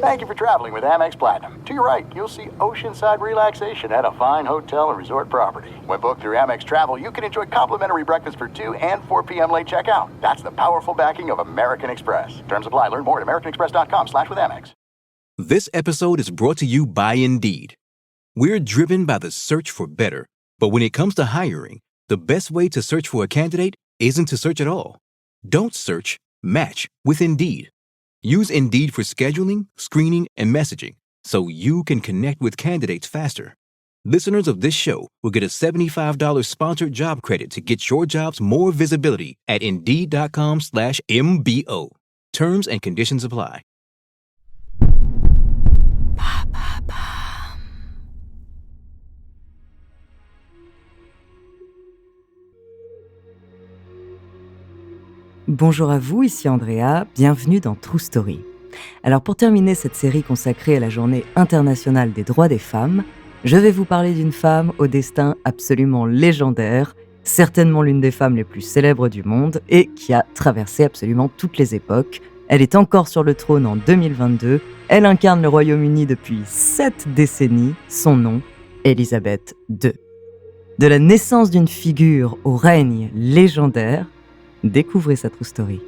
Thank you for traveling with Amex Platinum. To your right, you'll see oceanside relaxation at a fine hotel and resort property. When booked through Amex Travel, you can enjoy complimentary breakfast for 2 and 4 p.m. late checkout. That's the powerful backing of American Express. Terms apply. Learn more at americanexpress.com/withAmex. This episode is brought to you by Indeed. We're driven by the search for better, but when it comes to hiring, the best way to search for a candidate isn't to search at all. Don't search, match with Indeed. Use Indeed for scheduling, screening, and messaging so you can connect with candidates faster. Listeners of this show will get a $75 sponsored job credit to get your jobs more visibility at Indeed.com/MBO. Terms and conditions apply. Bonjour à vous, ici Andrea, bienvenue dans True Story. Alors pour terminer cette série consacrée à la Journée internationale des droits des femmes, je vais vous parler d'une femme au destin absolument légendaire, certainement l'une des femmes les plus célèbres du monde et qui a traversé absolument toutes les époques. Elle est encore sur le trône en 2022, elle incarne le Royaume-Uni depuis 7 décennies, son nom, Élisabeth II. De la naissance d'une figure au règne légendaire, découvrez sa True Story.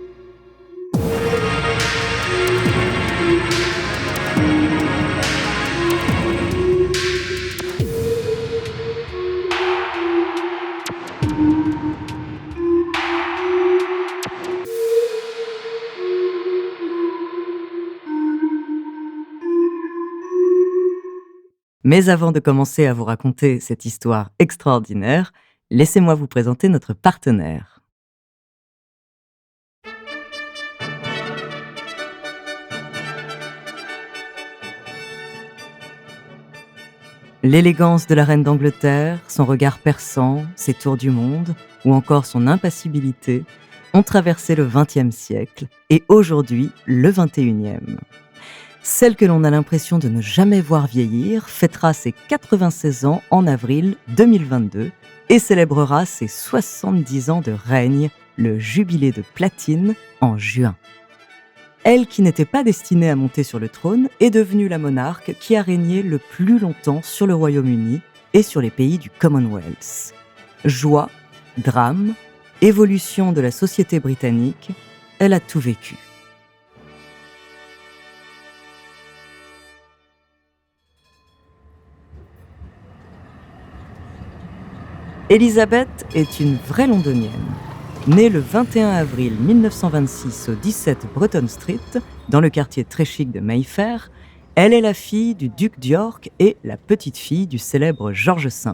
Mais avant de commencer à vous raconter cette histoire extraordinaire, laissez-moi vous présenter notre partenaire. L'élégance de la reine d'Angleterre, son regard perçant, ses tours du monde, ou encore son impassibilité, ont traversé le XXe siècle et aujourd'hui le XXIe. Celle que l'on a l'impression de ne jamais voir vieillir fêtera ses 96 ans en avril 2022 et célébrera ses 70 ans de règne, le jubilé de platine, en juin. Elle, qui n'était pas destinée à monter sur le trône, est devenue la monarque qui a régné le plus longtemps sur le Royaume-Uni et sur les pays du Commonwealth. Joie, drame, évolution de la société britannique, elle a tout vécu. Élisabeth est une vraie londonienne. Née le 21 avril 1926 au 17 Bruton Street, dans le quartier très chic de Mayfair, elle est la fille du duc d'York et la petite-fille du célèbre George V.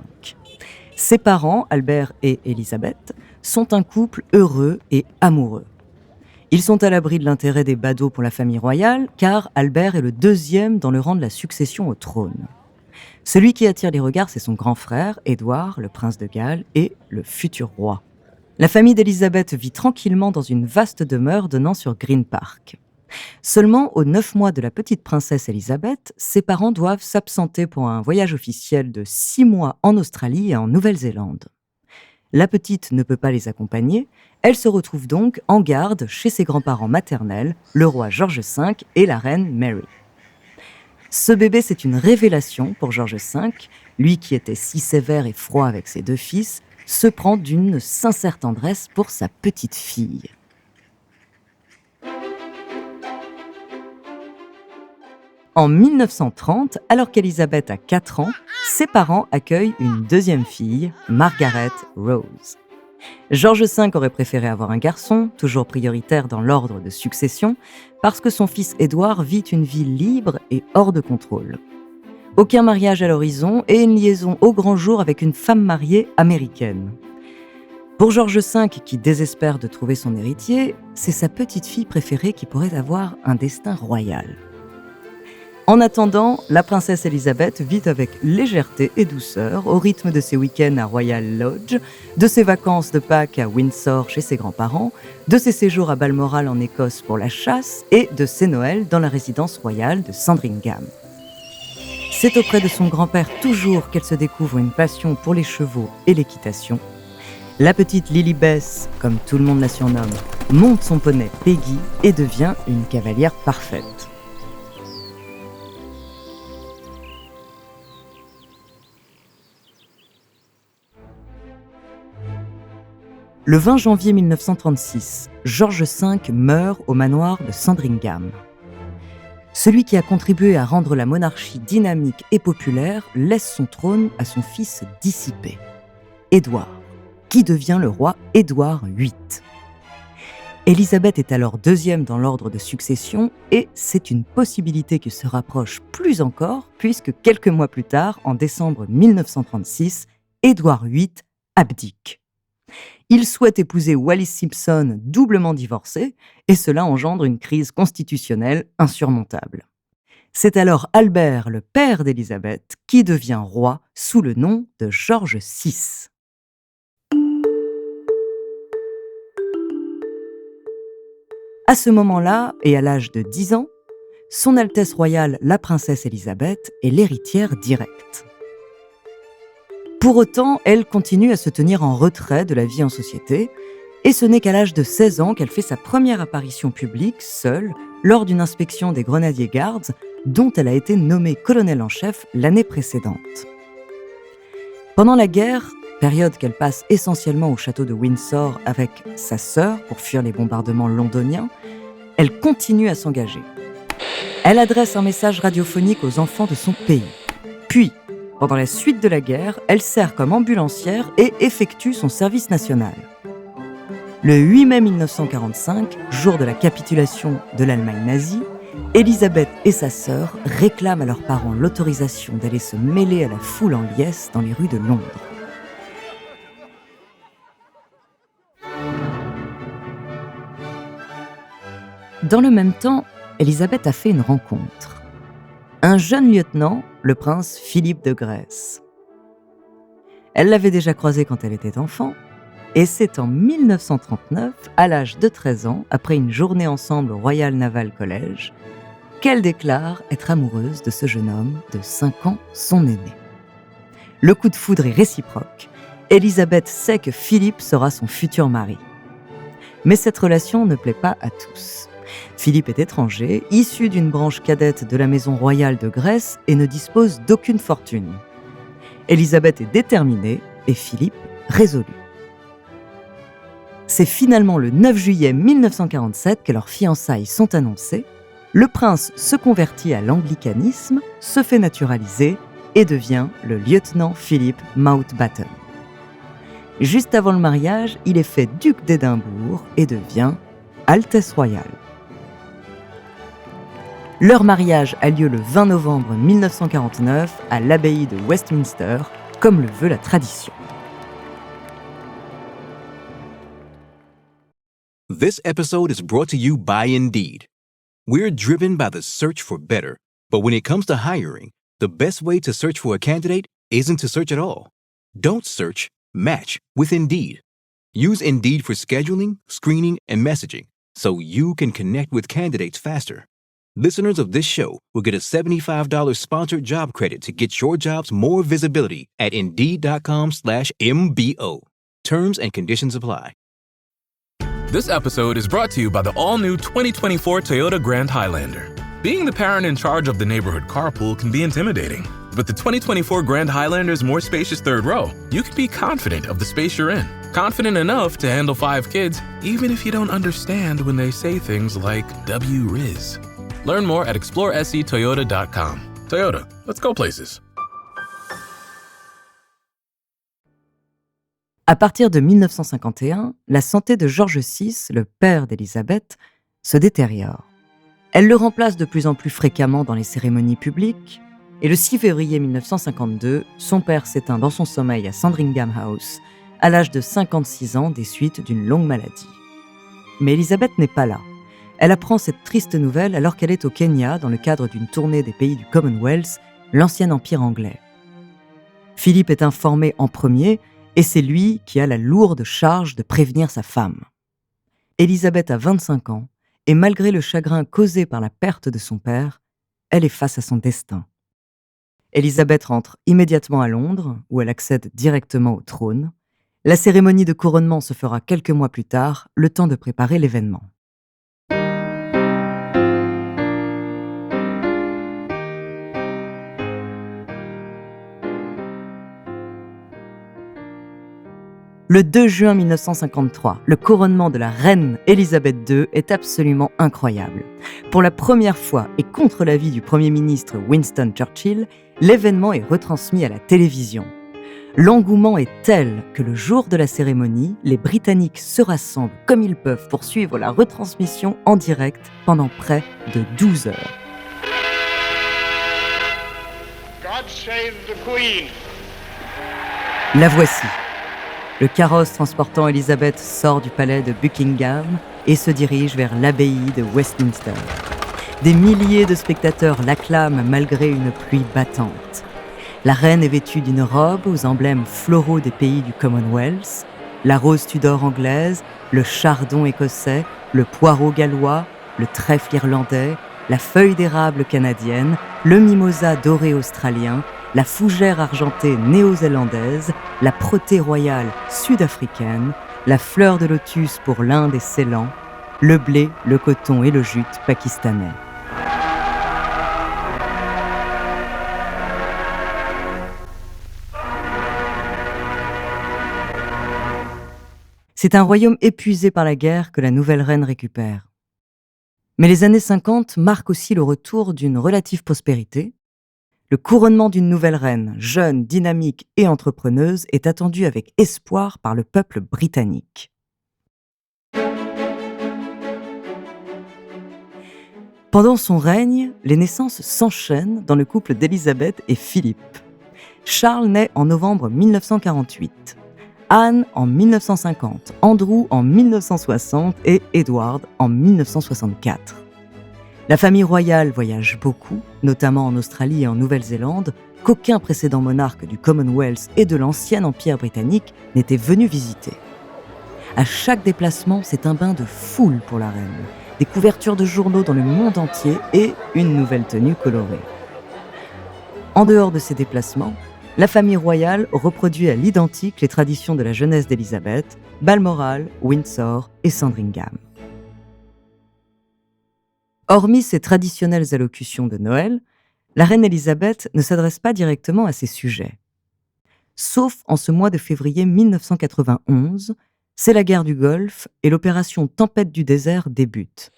Ses parents, Albert et Élisabeth, sont un couple heureux et amoureux. Ils sont à l'abri de l'intérêt des badauds pour la famille royale, car Albert est le deuxième dans le rang de la succession au trône. Celui qui attire les regards, c'est son grand frère, Édouard, le prince de Galles, et le futur roi. La famille d'Élisabeth vit tranquillement dans une vaste demeure donnant sur Green Park. Seulement, aux 9 mois de la petite princesse Élisabeth, ses parents doivent s'absenter pour un voyage officiel de 6 mois en Australie et en Nouvelle-Zélande. La petite ne peut pas les accompagner, elle se retrouve donc en garde chez ses grands-parents maternels, le roi George V et la reine Mary. Ce bébé, c'est une révélation pour George V, lui qui était si sévère et froid avec ses 2 fils, se prend d'une sincère tendresse pour sa petite fille. En 1930, alors qu'Élisabeth a 4 ans, ses parents accueillent une deuxième fille, Margaret Rose. George V aurait préféré avoir un garçon, toujours prioritaire dans l'ordre de succession, parce que son fils Édouard vit une vie libre et hors de contrôle. Aucun mariage à l'horizon et une liaison au grand jour avec une femme mariée américaine. Pour George V, qui désespère de trouver son héritier, c'est sa petite fille préférée qui pourrait avoir un destin royal. En attendant, la princesse Élisabeth vit avec légèreté et douceur au rythme de ses week-ends à Royal Lodge, de ses vacances de Pâques à Windsor chez ses grands-parents, de ses séjours à Balmoral en Écosse pour la chasse et de ses Noëls dans la résidence royale de Sandringham. C'est auprès de son grand-père toujours qu'elle se découvre une passion pour les chevaux et l'équitation. La petite Lilibeth, comme tout le monde la surnomme, monte son poney Peggy et devient une cavalière parfaite. Le 20 janvier 1936, George V meurt au manoir de Sandringham. Celui qui a contribué à rendre la monarchie dynamique et populaire laisse son trône à son fils dissipé, Édouard, qui devient le roi Édouard VIII. Élisabeth est alors deuxième dans l'ordre de succession et c'est une possibilité qui se rapproche plus encore puisque quelques mois plus tard, en décembre 1936, Édouard VIII abdique. Il souhaite épouser Wallis Simpson, doublement divorcée, et cela engendre une crise constitutionnelle insurmontable. C'est alors Albert, le père d'Élisabeth, qui devient roi sous le nom de George VI. À ce moment-là, et à l'âge de 10 ans, Son Altesse royale, la princesse Élisabeth, est l'héritière directe. Pour autant, elle continue à se tenir en retrait de la vie en société, et ce n'est qu'à l'âge de 16 ans qu'elle fait sa première apparition publique, seule, lors d'une inspection des Grenadier Guards, dont elle a été nommée colonel en chef l'année précédente. Pendant la guerre, période qu'elle passe essentiellement au château de Windsor avec sa sœur pour fuir les bombardements londoniens, elle continue à s'engager. Elle adresse un message radiophonique aux enfants de son pays. Puis, pendant la suite de la guerre, elle sert comme ambulancière et effectue son service national. Le 8 mai 1945, jour de la capitulation de l'Allemagne nazie, Élisabeth et sa sœur réclament à leurs parents l'autorisation d'aller se mêler à la foule en liesse dans les rues de Londres. Dans le même temps, Élisabeth a fait une rencontre. Un jeune lieutenant, le prince Philippe de Grèce. Elle l'avait déjà croisé quand elle était enfant, et c'est en 1939, à l'âge de 13 ans, après une journée ensemble au Royal Naval College, qu'elle déclare être amoureuse de ce jeune homme de 5 ans, son aîné. Le coup de foudre est réciproque. Élisabeth sait que Philippe sera son futur mari. Mais cette relation ne plaît pas à tous. Philippe est étranger, issu d'une branche cadette de la maison royale de Grèce et ne dispose d'aucune fortune. Élisabeth est déterminée et Philippe résolu. C'est finalement le 9 juillet 1947 que leurs fiançailles sont annoncées. Le prince se convertit à l'anglicanisme, se fait naturaliser et devient le lieutenant Philip Mountbatten. Juste avant le mariage, il est fait duc d'Édimbourg et devient Altesse royale. Leur mariage a lieu le 20 novembre 1949 à l'abbaye de Westminster, comme le veut la tradition. This episode is brought to you by Indeed. We're driven by the search for better, but when it comes to hiring, the best way to search for a candidate isn't to search at all. Don't search, match with Indeed. Use Indeed for scheduling, screening, and messaging so you can connect with candidates faster. Listeners of this show will get a $75 sponsored job credit to get your jobs more visibility at Indeed.com/MBO. Terms and conditions apply. This episode is brought to you by the all-new 2024 Toyota Grand Highlander. Being the parent in charge of the neighborhood carpool can be intimidating. But the 2024 Grand Highlander's more spacious third row, you can be confident of the space you're in. Confident enough to handle 5 kids, even if you don't understand when they say things like WRIZ. Learn more at exploresetoyota.com. Toyota, let's go places. À partir de 1951, la santé de George VI, le père d'Élisabeth, se détériore. Elle le remplace de plus en plus fréquemment dans les cérémonies publiques, et le 6 février 1952, son père s'éteint dans son sommeil à Sandringham House, à l'âge de 56 ans des suites d'une longue maladie. Mais Élisabeth n'est pas là. Elle apprend cette triste nouvelle alors qu'elle est au Kenya dans le cadre d'une tournée des pays du Commonwealth, l'ancien empire anglais. Philippe est informé en premier et c'est lui qui a la lourde charge de prévenir sa femme. Élisabeth a 25 ans et malgré le chagrin causé par la perte de son père, elle est face à son destin. Élisabeth rentre immédiatement à Londres où elle accède directement au trône. La cérémonie de couronnement se fera quelques mois plus tard, le temps de préparer l'événement. Le 2 juin 1953, le couronnement de la reine Elisabeth II est absolument incroyable. Pour la première fois et contre l'avis du Premier ministre Winston Churchill, l'événement est retransmis à la télévision. L'engouement est tel que le jour de la cérémonie, les Britanniques se rassemblent comme ils peuvent pour suivre la retransmission en direct pendant près de 12 heures. God save the Queen. La voici. Le carrosse transportant Elisabeth sort du palais de Buckingham et se dirige vers l'abbaye de Westminster. Des milliers de spectateurs l'acclament malgré une pluie battante. La reine est vêtue d'une robe aux emblèmes floraux des pays du Commonwealth, la rose Tudor anglaise, le chardon écossais, le poireau gallois, le trèfle irlandais, la feuille d'érable canadienne, le mimosa doré australien, la fougère argentée néo-zélandaise, la protée royale sud-africaine, la fleur de lotus pour l'Inde et Ceylan, le blé, le coton et le jute pakistanais. C'est un royaume épuisé par la guerre que la nouvelle reine récupère. Mais les années 50 marquent aussi le retour d'une relative prospérité. Le couronnement d'une nouvelle reine, jeune, dynamique et entrepreneuse, est attendu avec espoir par le peuple britannique. Pendant son règne, les naissances s'enchaînent dans le couple d'Élisabeth et Philippe. Charles naît en novembre 1948, Anne en 1950, Andrew en 1960 et Edward en 1964. La famille royale voyage beaucoup, notamment en Australie et en Nouvelle-Zélande, qu'aucun précédent monarque du Commonwealth et de l'ancien empire britannique n'était venu visiter. À chaque déplacement, c'est un bain de foule pour la reine, des couvertures de journaux dans le monde entier et une nouvelle tenue colorée. En dehors de ces déplacements, la famille royale reproduit à l'identique les traditions de la jeunesse d'Élisabeth, Balmoral, Windsor et Sandringham. Hormis ces traditionnelles allocutions de Noël, la reine Élisabeth ne s'adresse pas directement à ses sujets. Sauf en ce mois de février 1991, c'est la guerre du Golfe et l'opération Tempête du désert débute.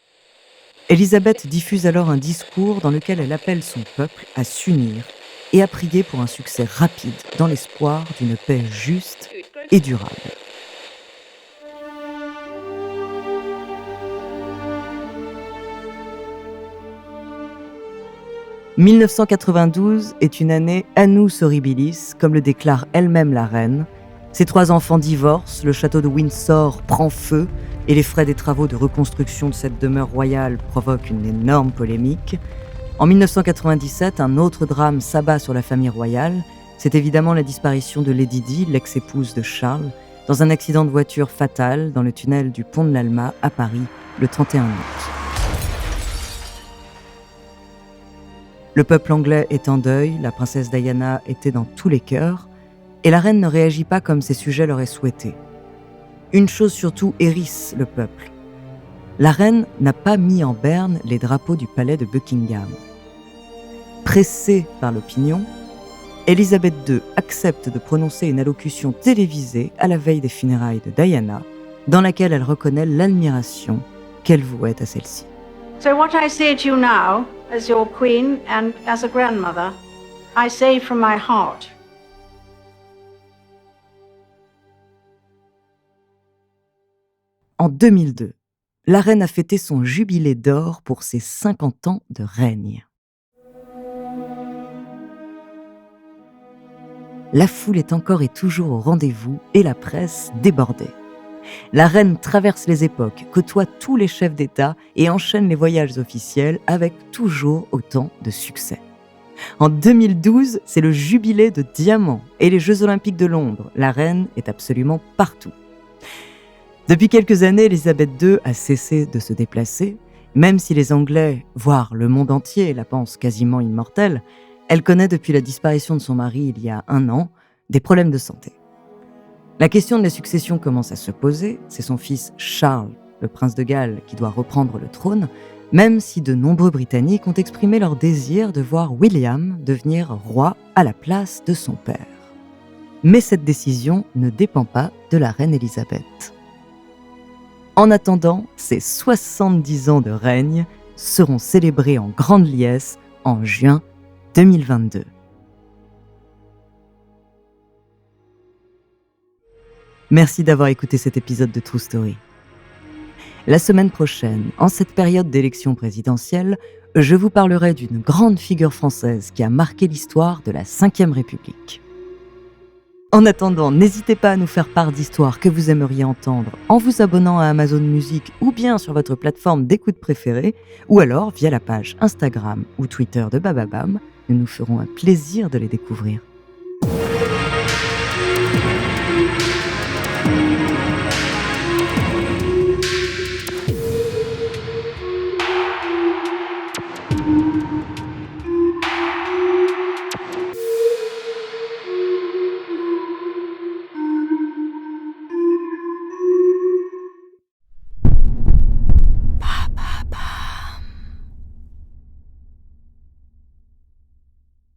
Élisabeth diffuse alors un discours dans lequel elle appelle son peuple à s'unir et à prier pour un succès rapide dans l'espoir d'une paix juste et durable. « 1992 est une année annus horribilis, comme le déclare elle-même la reine. Ses 3 enfants divorcent, le château de Windsor prend feu et les frais des travaux de reconstruction de cette demeure royale provoquent une énorme polémique. En 1997, un autre drame s'abat sur la famille royale. C'est évidemment la disparition de Lady Di, l'ex-épouse de Charles, dans un accident de voiture fatal dans le tunnel du pont de l'Alma à Paris, le 31 août. Le peuple anglais est en deuil, la princesse Diana était dans tous les cœurs, et la reine ne réagit pas comme ses sujets l'auraient souhaité. Une chose surtout hérisse le peuple. La reine n'a pas mis en berne les drapeaux du palais de Buckingham. Pressée par l'opinion, Élisabeth II accepte de prononcer une allocution télévisée à la veille des funérailles de Diana, dans laquelle elle reconnaît l'admiration qu'elle vouait à celle-ci. So what I say to you now, as your queen and as a grandmother, I say from my heart. En 2002, la reine a fêté son jubilé d'or pour ses 50 ans de règne. La foule est encore et toujours au rendez-vous et la presse débordée. La reine traverse les époques, côtoie tous les chefs d'État et enchaîne les voyages officiels avec toujours autant de succès. En 2012, c'est le jubilé de diamant et les Jeux Olympiques de Londres. La reine est absolument partout. Depuis quelques années, Élisabeth II a cessé de se déplacer. Même si les Anglais, voire le monde entier, la pensent quasiment immortelle, elle connaît depuis la disparition de son mari il y a 1 an des problèmes de santé. La question de la succession commence à se poser. C'est son fils Charles, le prince de Galles, qui doit reprendre le trône, même si de nombreux Britanniques ont exprimé leur désir de voir William devenir roi à la place de son père. Mais cette décision ne dépend pas de la reine Elisabeth. En attendant, ses 70 ans de règne seront célébrés en grande liesse en juin 2022. Merci d'avoir écouté cet épisode de True Story. La semaine prochaine, en cette période d'élection présidentielle, je vous parlerai d'une grande figure française qui a marqué l'histoire de la Ve République. En attendant, n'hésitez pas à nous faire part d'histoires que vous aimeriez entendre en vous abonnant à Amazon Music ou bien sur votre plateforme d'écoute préférée, ou alors via la page Instagram ou Twitter de Bababam. Nous nous ferons un plaisir de les découvrir.